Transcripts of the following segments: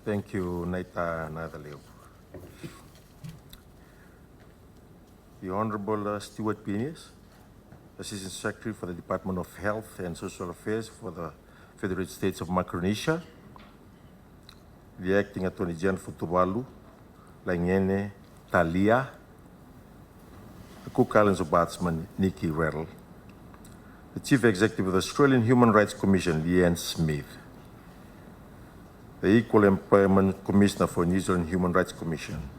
Thank you, Naita Nadaleo. The Honorable Stuart Penius, Assistant Secretary for the Department of Health and Social Affairs for the Federated States of Micronesia, the Acting Attorney General for Tuvalu, Laingene Talia, the Cook Islands Ombudsman Nikki Reddle, the Chief Executive of the Australian Human Rights Commission, Leanne Smith, the Equal Employment Commissioner for New Zealand Human Rights Commission,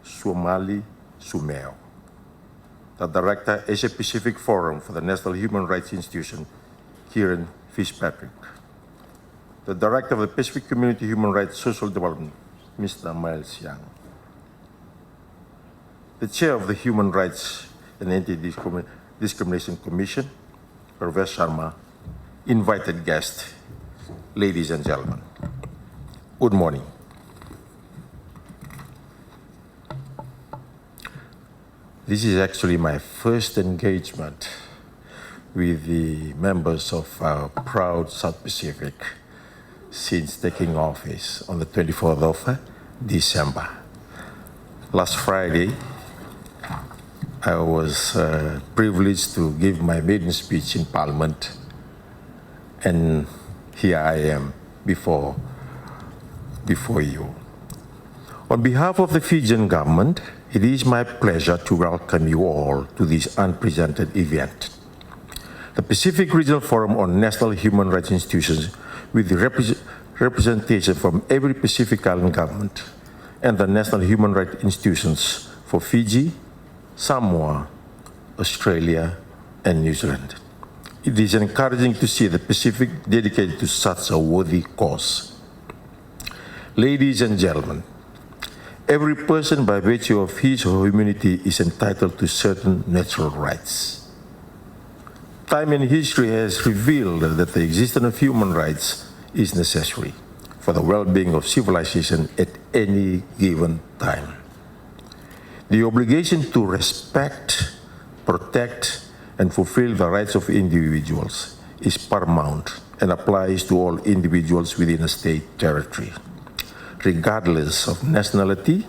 Somali Sumeo, the Director, Asia Pacific Forum for the National Human Rights Institution, Kieran Fitzpatrick, the Director of the Pacific Community Human Rights Social Development, Mr. Miles Young, the Chair of the Human Rights and Anti-Discrimination Commission, Professor Sharma, invited guests, ladies and gentlemen, good morning. This is actually my first engagement with the members of our proud South Pacific since taking office on the 24th of December. Last Friday, I was privileged to give my maiden speech in Parliament, and here I am before you. On behalf of the Fijian government, it is my pleasure to welcome you all to this unprecedented event. The Pacific Regional Forum on National Human Rights Institutions, with the representation from every Pacific Island government and the National Human Rights Institutions for Fiji, Samoa, Australia, and New Zealand. It is encouraging to see the Pacific dedicated to such a worthy cause. Ladies and gentlemen, every person by virtue of his or her humanity is entitled to certain natural rights. Time and history has revealed that the existence of human rights is necessary for the well-being of civilization at any given time. The obligation to respect, protect, and fulfill the rights of individuals is paramount and applies to all individuals within a state territory, regardless of nationality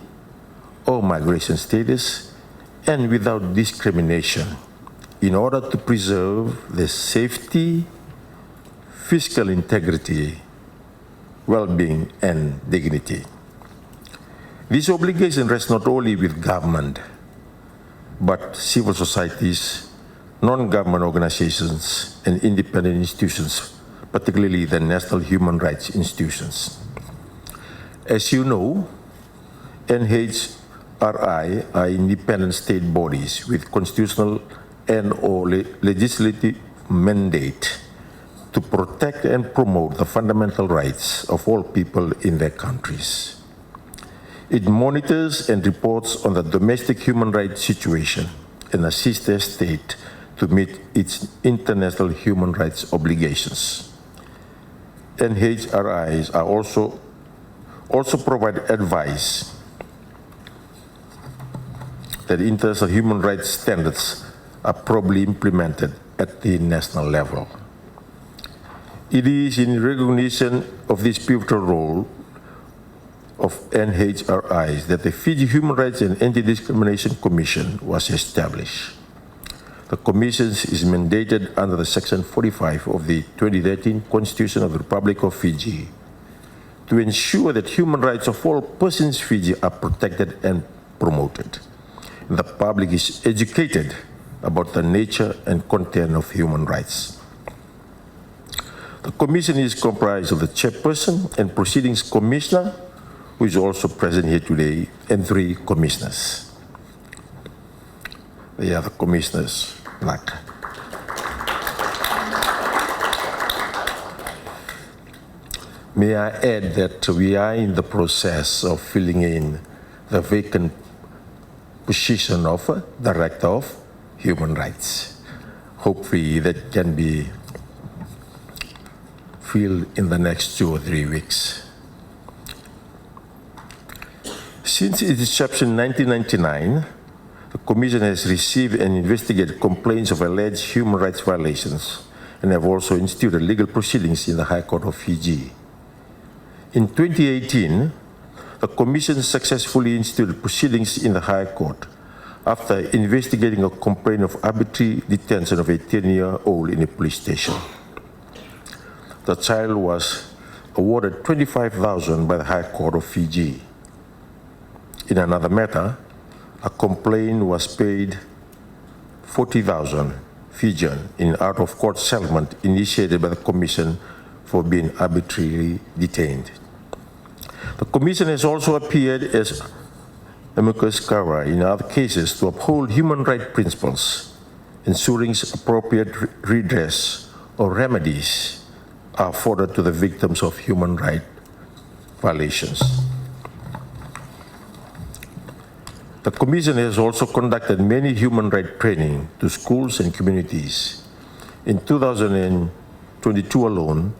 or migration status, and without discrimination, in order to preserve the safety, physical integrity, well-being, and dignity. This obligation rests not only with government, but civil societies, non-government organizations, and independent institutions, particularly the national human rights institutions. As you know, NHRI are independent state bodies with constitutional and/or legislative mandate to protect and promote the fundamental rights of all people in their countries. It monitors and reports on the domestic human rights situation and assists their state to meet its international human rights obligations. NHRIs are also provide advice that international human rights standards are properly implemented at the national level. It is in recognition of this pivotal role of NHRIs that the Fiji Human Rights and Anti-Discrimination Commission was established. The Commission is mandated under the Section 45 of the 2013 Constitution of the Republic of Fiji to ensure that human rights of all persons in Fiji are protected and promoted. The public is educated about the nature and content of human rights. The Commission is comprised of the Chairperson and Proceedings Commissioner, who is also present here today, and 3 commissioners. They are the commissioners. May I add that we are in the process of filling in the vacant position of Director of Human Rights. Hopefully that can be filled in the next 2 or 3 weeks. Since its inception in 1999, the Commission has received and investigated complaints of alleged human rights violations and have also instituted legal proceedings in the High Court of Fiji. In 2018, the Commission successfully instituted proceedings in the High Court after investigating a complaint of arbitrary detention of a 10-year-old in a police station. The child was awarded $25,000 by the High Court of Fiji. In another matter, a complaint was paid 40,000 Fijian in out-of-court settlement initiated by the Commission for being arbitrarily detained. The Commission has also appeared as amicus curiae in other cases to uphold human rights principles, ensuring appropriate redress or remedies are afforded to the victims of human rights violations. The Commission has also conducted many human rights training to schools and communities. In 2022 alone,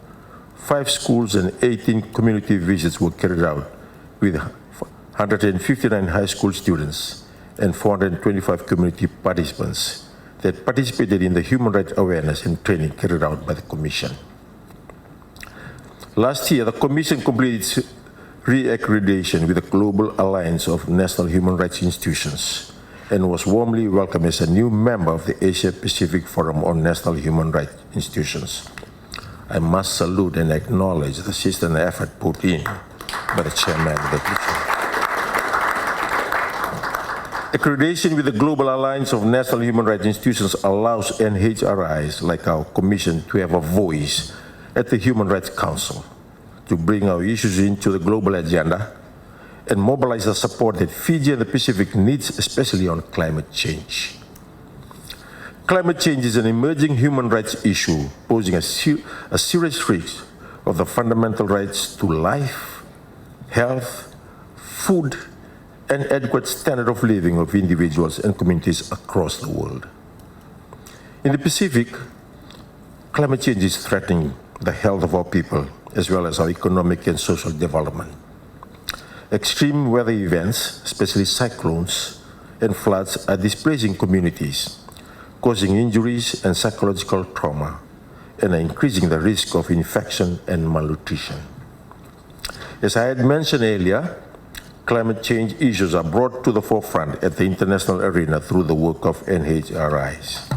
5 schools and 18 community visits were carried out with 159 high school students and 425 community participants that participated in the human rights awareness and training carried out by the Commission. Last year, the Commission completed its re-accreditation with the Global Alliance of National Human Rights Institutions and was warmly welcomed as a new member of the Asia-Pacific Forum on National Human Rights Institutions. I must salute and acknowledge the system and effort put in by the chairman of the Commission. Accreditation with the Global Alliance of National Human Rights Institutions allows NHRIs like our Commission to have a voice at the Human Rights Council, to bring our issues into the global agenda and mobilize the support that Fiji and the Pacific needs, especially on climate change. Climate change is an emerging human rights issue, posing a serious risk of the fundamental rights to life, health, food, and adequate standard of living of individuals and communities across the world. In the Pacific, climate change is threatening the health of our people, as well as our economic and social development. Extreme weather events, especially cyclones and floods, are displacing communities, causing injuries and psychological trauma, and are increasing the risk of infection and malnutrition. As I had mentioned earlier, climate change issues are brought to the forefront at the international arena through the work of NHRIs,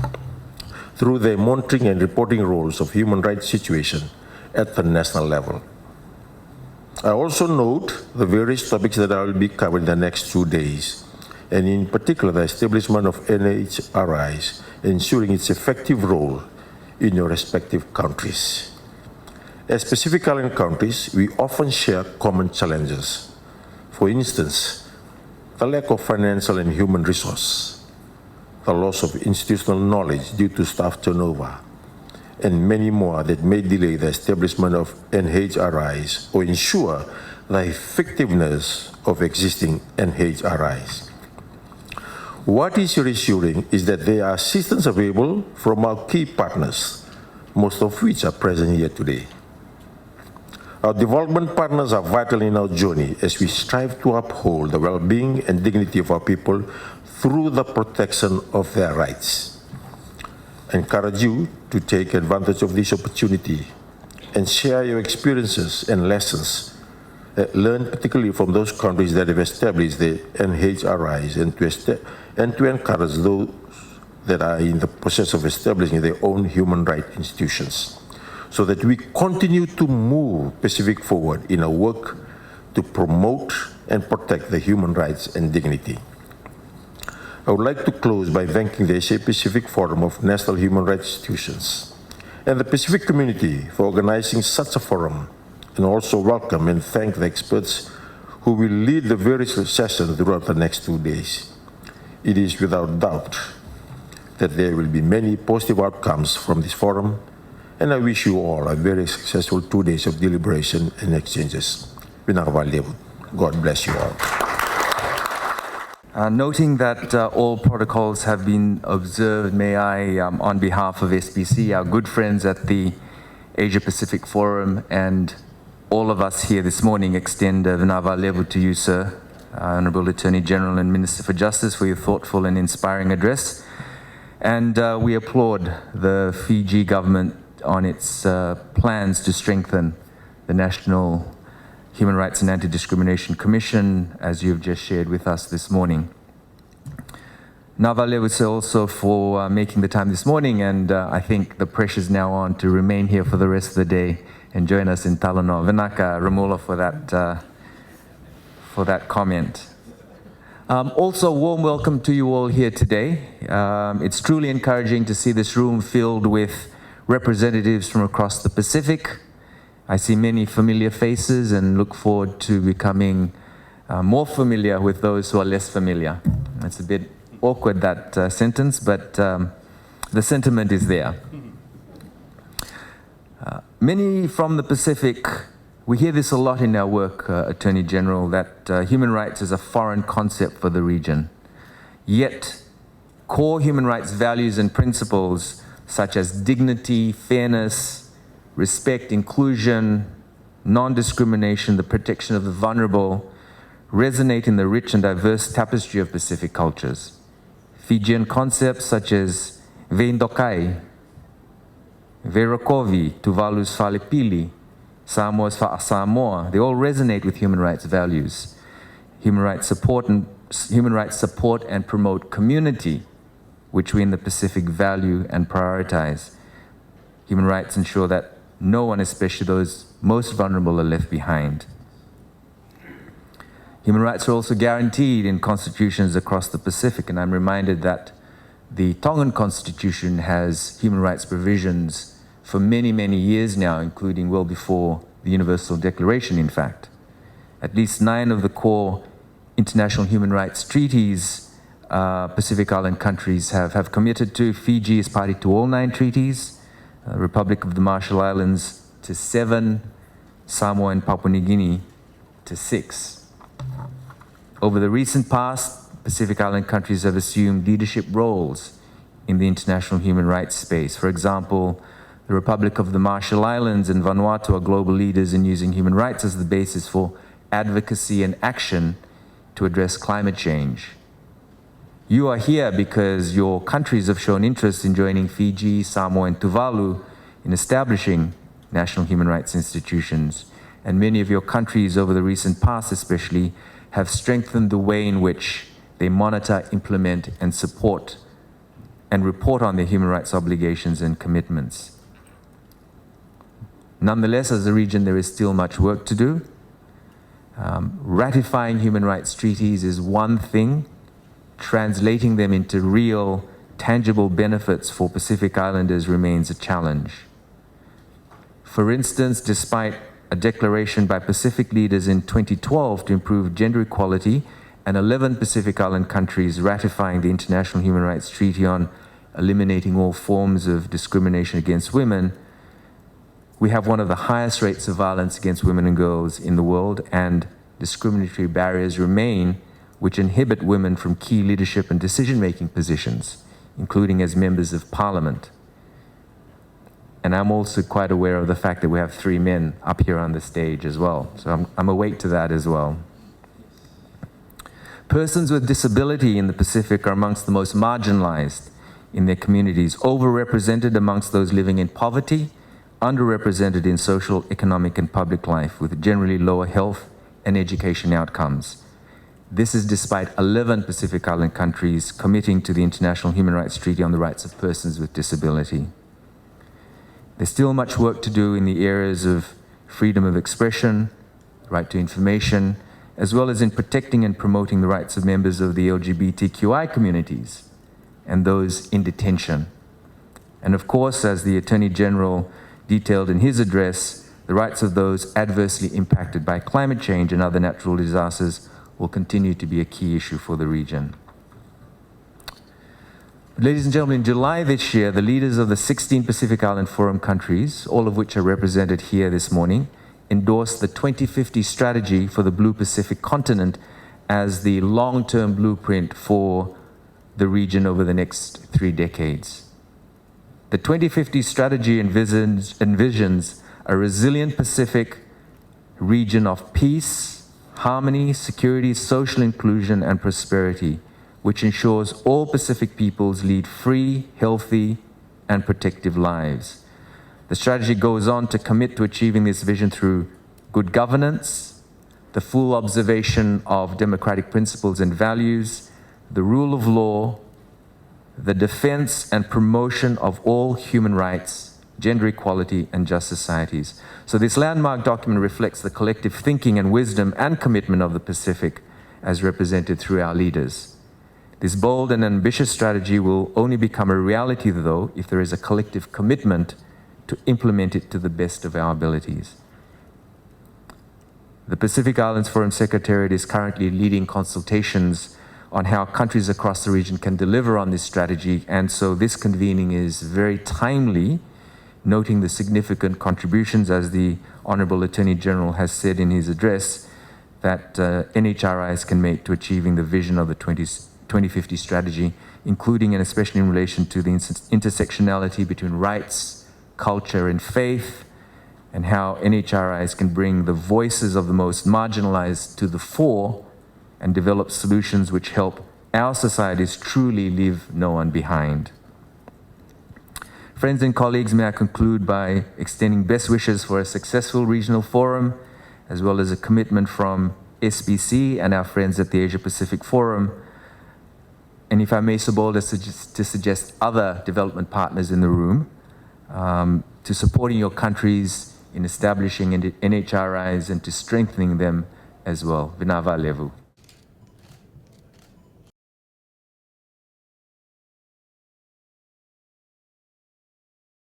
through their monitoring and reporting roles of human rights situation at the national level. I also note the various topics that I will be covering the next 2 days, and in particular the establishment of NHRIs, ensuring its effective role in your respective countries. As Pacific Island countries, we often share common challenges. For instance, the lack of financial and human resource, the loss of institutional knowledge due to staff turnover, and many more that may delay the establishment of NHRIs or ensure the effectiveness of existing NHRIs. What is reassuring is that there are assistance available from our key partners, most of which are present here today. Our development partners are vital in our journey as we strive to uphold the well-being and dignity of our people through the protection of their rights. I encourage you to take advantage of this opportunity and share your experiences and lessons learned particularly from those countries that have established the NHRIs and to encourage those that are in the process of establishing their own human rights institutions, so that we continue to move Pacific forward in our work to promote and protect the human rights and dignity. I would like to close by thanking the Asia-Pacific Forum of National Human Rights Institutions and the Pacific community for organizing such a forum, and also welcome and thank the experts who will lead the various sessions throughout the next 2 days. It is without doubt that there will be many positive outcomes from this forum, and I wish you all a very successful 2 days of deliberation and exchanges. God bless you all. Noting that all protocols have been observed, may I, on behalf of SPC, our good friends at the Asia-Pacific Forum, and all of us here this morning, extend Vinava Levu to you, sir, Honourable Attorney General and Minister for Justice, for your thoughtful and inspiring address. And we applaud the Fiji government on its plans to strengthen the national Human Rights and Anti-Discrimination Commission, as you've just shared with us this morning. Navalewise also for making the time this morning, and I think the pressure's now on to remain here for the rest of the day and join us in Talanoa. Vinaka Ramula for that comment. Also, warm welcome to you all here today. It's truly encouraging to see this room filled with representatives from across the Pacific. I see many familiar faces and look forward to becoming more familiar with those who are less familiar. It's a bit awkward, that sentence, but the sentiment is there. Many from the Pacific, we hear this a lot in our work, Attorney General, that human rights is a foreign concept for the region. Yet, core human rights values and principles such as dignity, fairness, respect, inclusion, non-discrimination, the protection of the vulnerable, resonate in the rich and diverse tapestry of Pacific cultures. Fijian concepts such as Veindokai, Verokovi, Tuvalu's Falepili, Samoa's Fa'asamoa, they all resonate with human rights values. Human rights support and promote community, which we in the Pacific value and prioritize. Human rights ensure that no one, especially those most vulnerable, are left behind. Human rights are also guaranteed in constitutions across the Pacific, and I'm reminded that the Tongan Constitution has human rights provisions for many, many years now, including well before the Universal Declaration, in fact. At least 9 of the core international human rights treaties Pacific Island countries have committed to. Fiji is party to all 9 treaties, Republic of the Marshall Islands to 7, Samoa and Papua New Guinea to 6. Over the recent past, Pacific Island countries have assumed leadership roles in the international human rights space. For example, the Republic of the Marshall Islands and Vanuatu are global leaders in using human rights as the basis for advocacy and action to address climate change. You are here because your countries have shown interest in joining Fiji, Samoa, and Tuvalu in establishing national human rights institutions. And many of your countries over the recent past especially have strengthened the way in which they monitor, implement, and support and report on their human rights obligations and commitments. Nonetheless, as a region, there is still much work to do. Ratifying human rights treaties is one thing. Translating them into real, tangible benefits for Pacific Islanders remains a challenge. For instance, despite a declaration by Pacific leaders in 2012 to improve gender equality and 11 Pacific Island countries ratifying the International Human Rights Treaty on eliminating all forms of discrimination against women, we have one of the highest rates of violence against women and girls in the world, and discriminatory barriers remain which inhibit women from key leadership and decision-making positions, including as members of parliament. And I'm also quite aware of the fact that we have 3 men up here on the stage as well. So I'm awake to that as well. Persons with disability in the Pacific are amongst the most marginalized in their communities, overrepresented amongst those living in poverty, underrepresented in social, economic, and public life, with generally lower health and education outcomes. This is despite 11 Pacific Island countries committing to the International Human Rights Treaty on the Rights of Persons with Disability. There's still much work to do in the areas of freedom of expression, right to information, as well as in protecting and promoting the rights of members of the LGBTQI communities and those in detention. And of course, as the Attorney General detailed in his address, the rights of those adversely impacted by climate change and other natural disasters will continue to be a key issue for the region. Ladies and gentlemen, in July this year, the leaders of the 16 Pacific Island Forum countries, all of which are represented here this morning, endorsed the 2050 strategy for the Blue Pacific continent as the long-term blueprint for the region over the next 3 decades. The 2050 strategy envisions a resilient Pacific region of peace, harmony, security, social inclusion, and prosperity, which ensures all Pacific peoples lead free, healthy, and protective lives. The strategy goes on to commit to achieving this vision through good governance, the full observation of democratic principles and values, the rule of law, the defense and promotion of all human rights, gender equality, and just societies. So this landmark document reflects the collective thinking and wisdom and commitment of the Pacific as represented through our leaders. This bold and ambitious strategy will only become a reality, though, if there is a collective commitment to implement it to the best of our abilities. The Pacific Islands Forum Secretariat is currently leading consultations on how countries across the region can deliver on this strategy, and so this convening is very timely, noting the significant contributions, as the Honourable Attorney General has said in his address, that NHRIs can make to achieving the vision of the 2050 strategy, including and especially in relation to the intersectionality between rights, culture, and faith, and how NHRIs can bring the voices of the most marginalized to the fore and develop solutions which help our societies truly leave no one behind. Friends and colleagues, may I conclude by extending best wishes for a successful regional forum, as well as a commitment from SBC and our friends at the Asia Pacific Forum, and if I may so bold as to suggest other development partners in the room, to supporting your countries in establishing NHRIs and to strengthening them as well. Vinava Levu.